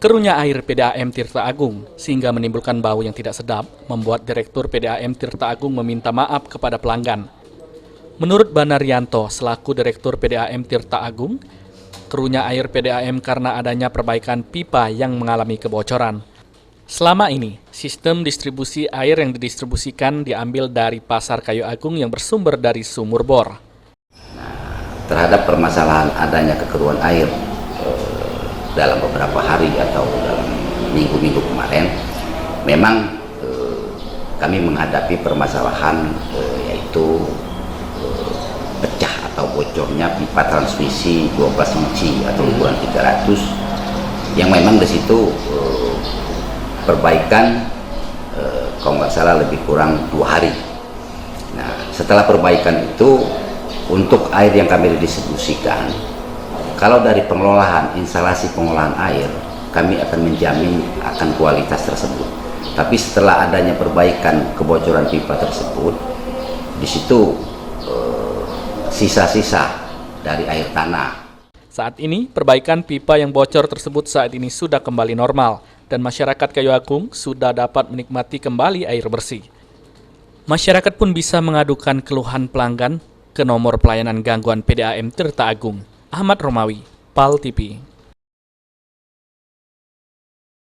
Keruhnya air PDAM Tirta Agung sehingga menimbulkan bau yang tidak sedap membuat Direktur PDAM Tirta Agung meminta maaf kepada pelanggan. Menurut Banaryanto selaku Direktur PDAM Tirta Agung, keruhnya air PDAM karena adanya perbaikan pipa yang mengalami kebocoran. Selama ini, sistem distribusi air yang didistribusikan diambil dari Pasar Kayu Agung yang bersumber dari sumur bor. Terhadap permasalahan adanya kekeruhan air dalam beberapa hari atau dalam minggu-minggu kemarin, memang kami menghadapi permasalahan yaitu pecah atau bocornya pipa transmisi 12 inci atau ukuran 300 yang memang di situ perbaikan kalau nggak salah lebih kurang 2 hari. Nah, setelah perbaikan itu untuk air yang kami distribusikan, kalau dari pengelolaan instalasi pengolahan air, kami akan menjamin akan kualitas tersebut. Tapi setelah adanya perbaikan kebocoran pipa tersebut, di situ sisa-sisa dari air tanah. Saat ini, perbaikan pipa yang bocor tersebut saat ini sudah kembali normal dan masyarakat Kayu Agung sudah dapat menikmati kembali air bersih. Masyarakat pun bisa mengadukan keluhan pelanggan ke nomor pelayanan gangguan PDAM Tirta Agung. Ahmad Romawi, PAL TV.